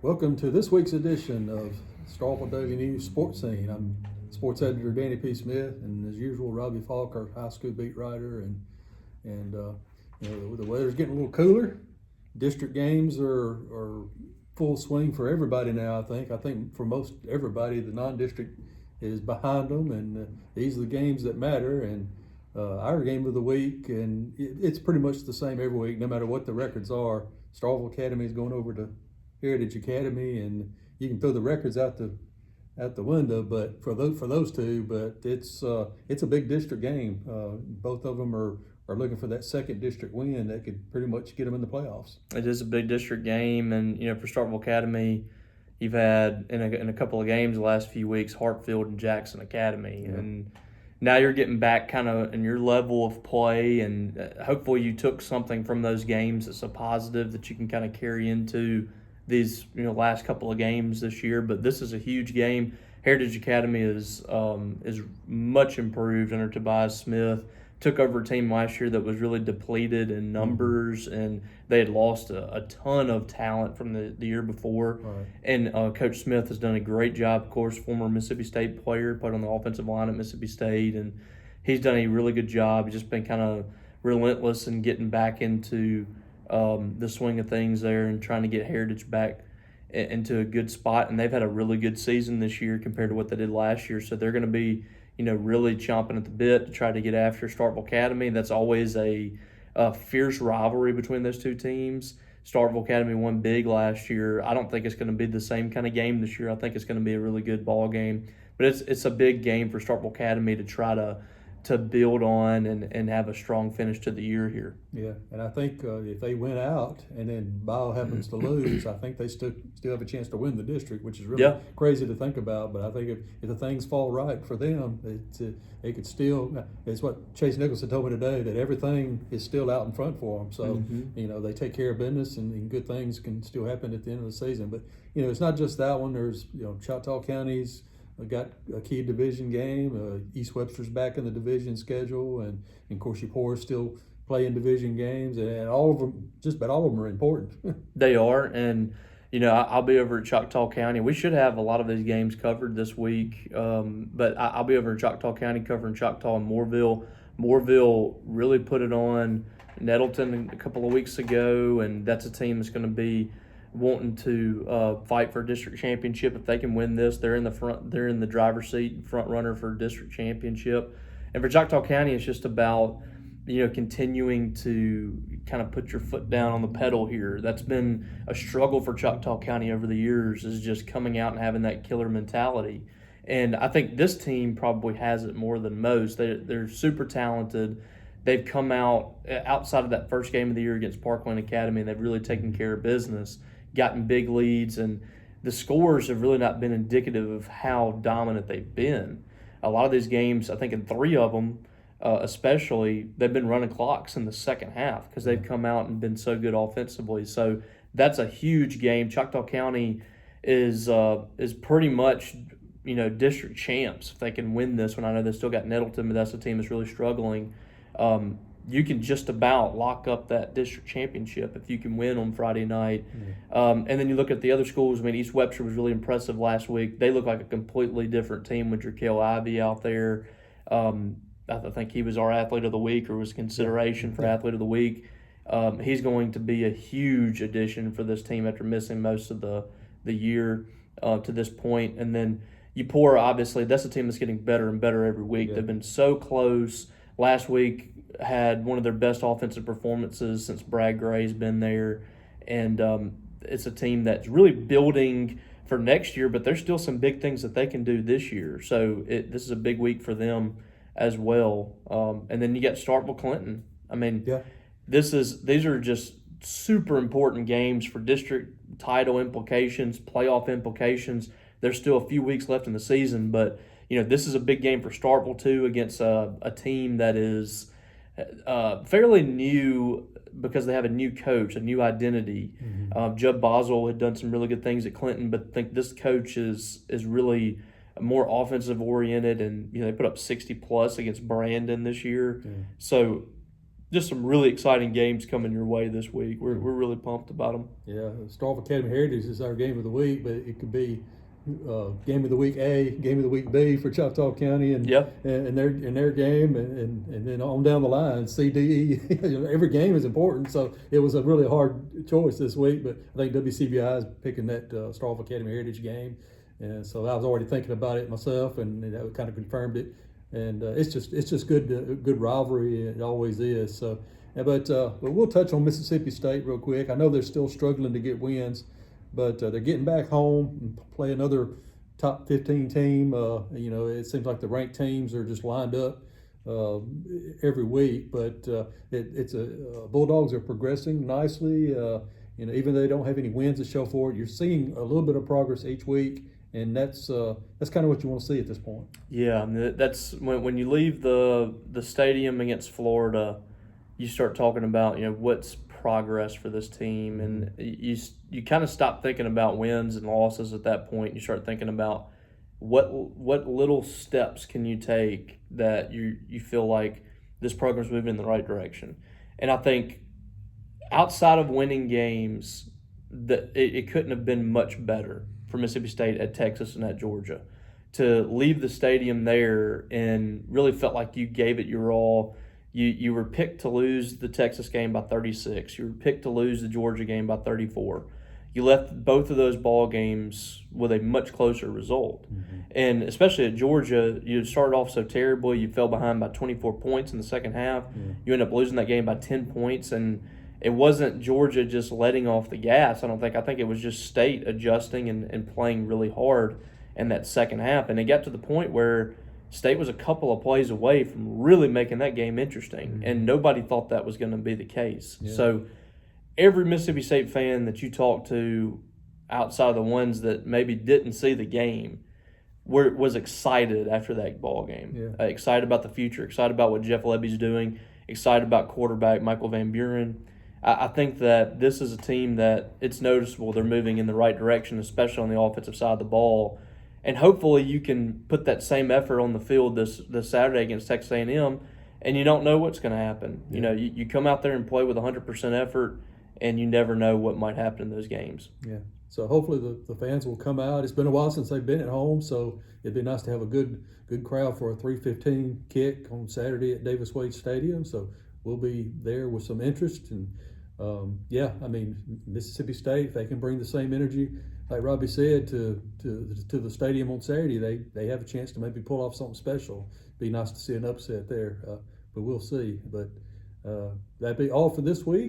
Welcome to this week's edition of Starkville Daily News Sports Scene. I'm sports editor Danny P. Smith, and as usual, Robbie Faulk, our high school beat writer. And the weather's getting a little cooler. District games are full swing for everybody now. I think for most everybody, the non-district is behind them, and these are the games that matter. And our game of the week, and it's pretty much the same every week, no matter what the records are. Starkville Academy is going over to Heritage Academy, and you can throw the records out the window. But for those two, but it's a big district game. Both of them are looking for that second district win that could pretty much get them in the playoffs. It is a big district game, and for Starkville Academy, you've had in a couple of games the last few weeks Hartfield and Jackson Academy, and now you're getting back kind of in your level of play, and hopefully you took something from those games that's a positive that you can kind of carry into these last couple of games this year. But this is a huge game. Heritage Academy is much improved under Tobias Smith. Took over a team last year that was really depleted in numbers, and they had lost a ton of talent from the year before. Right. And Coach Smith has done a great job. Of course, former Mississippi State player, played on the offensive line at Mississippi State, and he's done a really good job. He's just been kind of relentless in getting back into the swing of things there and trying to get Heritage back into a good spot. And they've had a really good season this year compared to what they did last year. So they're going to be really chomping at the bit to try to get after Starkville Academy. That's always a fierce rivalry between those two teams. Starkville Academy won big last year. I don't think it's going to be the same kind of game this year. I think it's going to be a really good ball game. But it's a big game for Starkville Academy to try to build on and have a strong finish to the year here. Yeah, and I think if they win out and then Bio happens to lose, I think they still have a chance to win the district, which is really crazy to think about. But I think if the things fall right for them, they could still. It's what Chase Nicholson told me today, that everything is still out in front for them. So they take care of business, and good things can still happen at the end of the season. But it's not just that one. There's Choctaw County's got a key division game. East Webster's back in the division schedule, and of course, Eupora still playing division games, and all of them, just about all of them, are important. They are, and I'll be over at Choctaw County. We should have a lot of these games covered this week, but I'll be over at Choctaw County covering Choctaw and Mooreville. Mooreville really put it on Nettleton a couple of weeks ago, and that's a team that's going to be wanting to fight for a district championship. If they can win this, they're in the driver's seat, front runner for district championship. And for Choctaw County, it's just about continuing to kind of put your foot down on the pedal here. That's been a struggle for Choctaw County over the years, is just coming out and having that killer mentality. And I think this team probably has it more than most. They're super talented. They've come out outside of that first game of the year against Parkland Academy, and they've really taken care of business, gotten big leads, and the scores have really not been indicative of how dominant they've been. A lot of these games, I think in 3 of them especially, they've been running clocks in the second half because they've come out and been so good offensively. So that's a huge game. Choctaw County is pretty much district champs if they can win this one. I know they still got Nettleton, but that's a team that's really struggling. You can just about lock up that district championship if you can win on Friday night. And then you look at the other schools. I mean, East Webster was really impressive last week. They look like a completely different team with Jerkel Ivy out there. I think he was our athlete of the week, or was consideration for athlete of the week. He's going to be a huge addition for this team after missing most of the year to this point. And then Eupora, obviously, that's a team that's getting better and better every week. Yeah. They've been so close. Last week had one of their best offensive performances since Brad Gray's been there. And it's a team that's really building for next year, but there's still some big things that they can do this year. So this is a big week for them as well. And then you got Starkville Clinton. I mean, these are just super important games for district title implications, playoff implications. There's still a few weeks left in the season, but this is a big game for Starkville too, against a team that is fairly new because they have a new coach, a new identity. Judd Boswell had done some really good things at Clinton, but I think this coach is really more offensive oriented, and they put up 60 plus against Brandon this year. So just some really exciting games coming your way this week. We're really pumped about them. Yeah, Starkville Academy Heritage is our game of the week, but it could be game of the week A, game of the week B for Choctaw County, and their game, and then on down the line, C, D, E. Every game is important, so it was a really hard choice this week. But I think WCBI is picking that Starkville Academy Heritage game, and so I was already thinking about it myself, and that kind of confirmed it. And it's just good rivalry. It always is. So, but we'll touch on Mississippi State real quick. I know they're still struggling to get wins, but they're getting back home and play another top 15 team. It seems like the ranked teams are just lined up every week. But it's Bulldogs are progressing nicely. Even though they don't have any wins to show for it, you're seeing a little bit of progress each week. And that's kind of what you want to see at this point. Yeah, that's when you leave the stadium against Florida, you start talking about what's progress for this team, and you kind of stop thinking about wins and losses at that point. You start thinking about what little steps can you take that you feel like this program's moving in the right direction. And I think outside of winning games, that it couldn't have been much better for Mississippi State at Texas and at Georgia. To leave the stadium there and really felt like you gave it your all. You were picked to lose the Texas game by 36. You were picked to lose the Georgia game by 34. You left both of those ball games with a much closer result. Mm-hmm. And especially at Georgia, you started off so terribly. You fell behind by 24 points in the second half. Mm-hmm. You ended up losing that game by 10 points. And it wasn't Georgia just letting off the gas, I don't think. I think it was just State adjusting and playing really hard in that second half. And it got to the point where State was a couple of plays away from really making that game interesting. Mm-hmm. And nobody thought that was going to be the case. Yeah. So every Mississippi State fan that you talk to outside of the ones that maybe didn't see the game was excited after that ball game. Yeah. Excited about the future, excited about what Jeff Lebby's doing, excited about quarterback Michael Van Buren. I think that this is a team that it's noticeable they're moving in the right direction, especially on the offensive side of the ball. And hopefully you can put that same effort on the field this Saturday against Texas A&M, and you don't know what's going to happen. Yeah. You come out there and play with 100% effort, and you never know what might happen in those games. Yeah. So hopefully the fans will come out. It's been a while since they've been at home, so it'd be nice to have a good crowd for a 3:15 kick on Saturday at Davis Wade Stadium. So we'll be there with some interest. And Mississippi State, if they can bring the same energy, like Robbie said, to the stadium on Saturday, they have a chance to maybe pull off something special. Be nice to see an upset there, but we'll see. But that'd be all for this week.